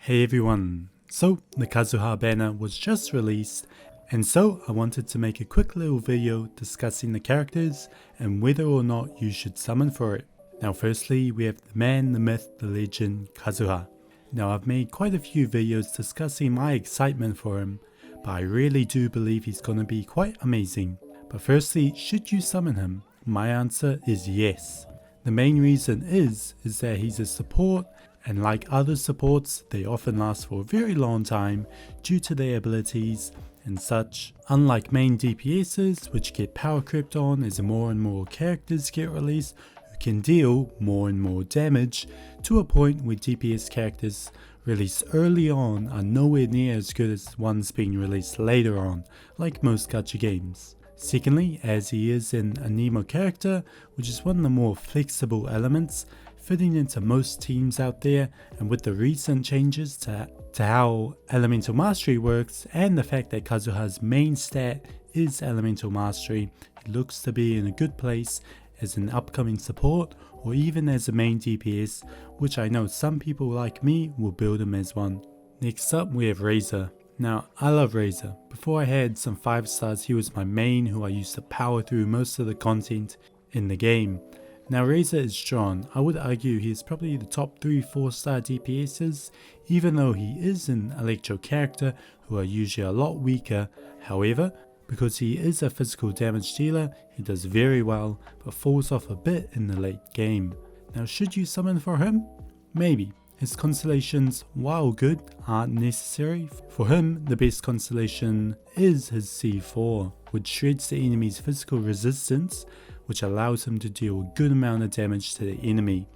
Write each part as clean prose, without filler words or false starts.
Hey everyone, so the Kazuha banner was just released, and so I wanted to make a quick little video discussing the characters and whether or not you should summon for it. Now firstly we have the man, the myth, the legend, Kazuha. Now I've made quite a few videos discussing my excitement for him, but I really do believe he's gonna be quite amazing. But firstly, should you summon him? My answer is yes. The main reason is that he's a support, and like other supports, they often last for a very long time due to their abilities and such. Unlike main DPSs, which get power crept on as more and more characters get released who can deal more and more damage, to a point where DPS characters released early on are nowhere near as good as ones being released later on, like most gacha games. Secondly, as he is an anemo character, which is one of the more flexible elements, fitting into most teams out there, and with the recent changes to how elemental mastery works and the fact that Kazuha's main stat is elemental mastery, he looks to be in a good place as an upcoming support or even as a main DPS, which I know some people like me will build him as one. Next up we have Razor. Now I love Razor. Before I had some 5 stars, he was my main who I used to power through most of the content in the game. Now Razor is strong. I would argue he is probably the top 3-4 star DPSs, even though he is an electro character who are usually a lot weaker. However, because he is a physical damage dealer, he does very well, but falls off a bit in the late game. Now should you summon for him? Maybe. His constellations, while good, aren't necessary. For him, the best constellation is his C4, which shreds the enemy's physical resistance, which allows him to deal a good amount of damage to the enemy.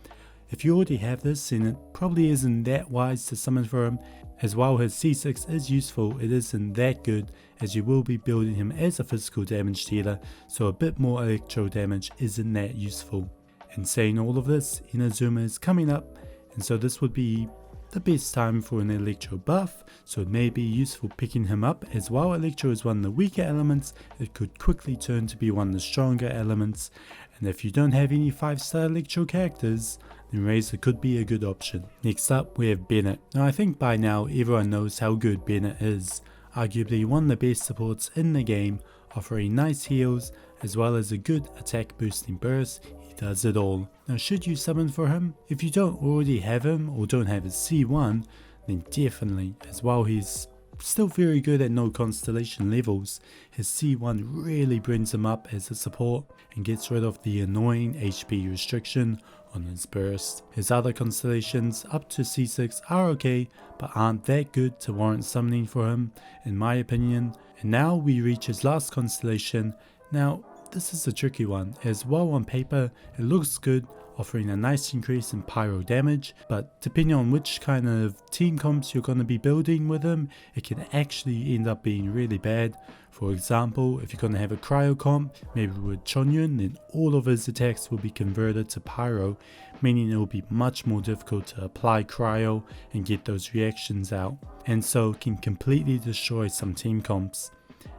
If you already have this, then it probably isn't that wise to summon for him, as while his C6 is useful, it isn't that good, as you will be building him as a physical damage dealer, so a bit more electro damage isn't that useful. And saying all of this, Inazuma is coming up, and so this would be the best time for an electro buff, so it may be useful picking him up, as while electro is one of the weaker elements, it could quickly turn to be one of the stronger elements, and if you don't have any 5-star electro characters, then Razor could be a good option. Next up we have Bennet. Now I think by now everyone knows how good Bennet is, arguably one of the best supports in the game, offering nice heals as well as a good attack boosting burst. He does it all. Now should you summon for him? If you don't already have him or don't have his C1, then definitely, as while he's still very good at no constellation levels, his C1 really brings him up as a support and gets rid of the annoying HP restriction on his burst. His other constellations up to C6 are okay, but aren't that good to warrant summoning for him in my opinion. And now we reach his last constellation. Now this is a tricky one, as while on paper it looks good, offering a nice increase in pyro damage, but depending on which kind of team comps you're going to be building with him, it can actually end up being really bad. For example, if you're going to have a cryo comp, maybe with Chonyun, then all of his attacks will be converted to pyro, meaning it will be much more difficult to apply cryo and get those reactions out, and so can completely destroy some team comps.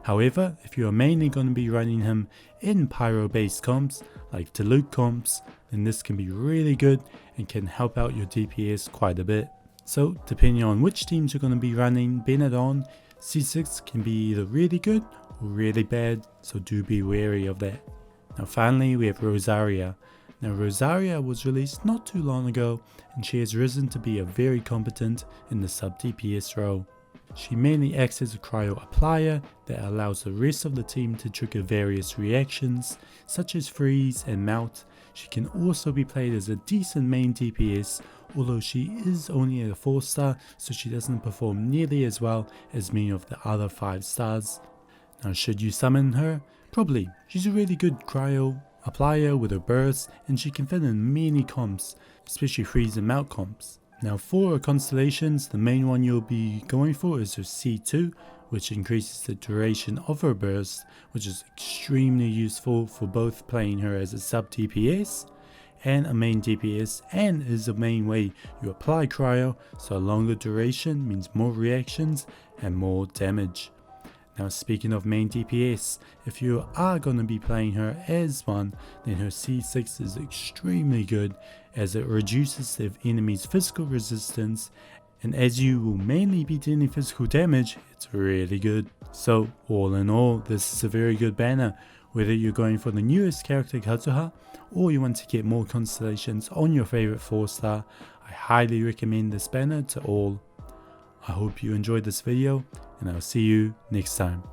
However, if you are mainly going to be running him in pyro based comps like Diluc comps, then this can be really good and can help out your DPS quite a bit. So depending on which teams you're going to be running Bennet on, C6 can be either really good or really bad, so do be wary of that. Now finally we have Rosaria. Now Rosaria was released not too long ago, and she has risen to be a very competent in the sub DPS role. She mainly acts as a cryo applier that allows the rest of the team to trigger various reactions such as freeze and melt. She can also be played as a decent main DPS, although she is only at a 4-star, so she doesn't perform nearly as well as many of the other 5 stars. Now should you summon her? Probably. She's a really good cryo applier with a burst, and she can fit in many comps, especially freeze and melt comps. Now for her constellations, the main one you'll be going for is her C2, which increases the duration of her burst, which is extremely useful for both playing her as a sub DPS and a main DPS, and is the main way you apply cryo, so a longer duration means more reactions and more damage. Now speaking of main DPS, if you are going to be playing her as one, then her C6 is extremely good as it reduces the enemy's physical resistance and as you will mainly be dealing physical damage, it's really good. So all in all, this is a very good banner, whether you're going for the newest character Kazuha, or you want to get more constellations on your favorite 4-star, I highly recommend this banner to all. I hope you enjoyed this video, and I'll see you next time.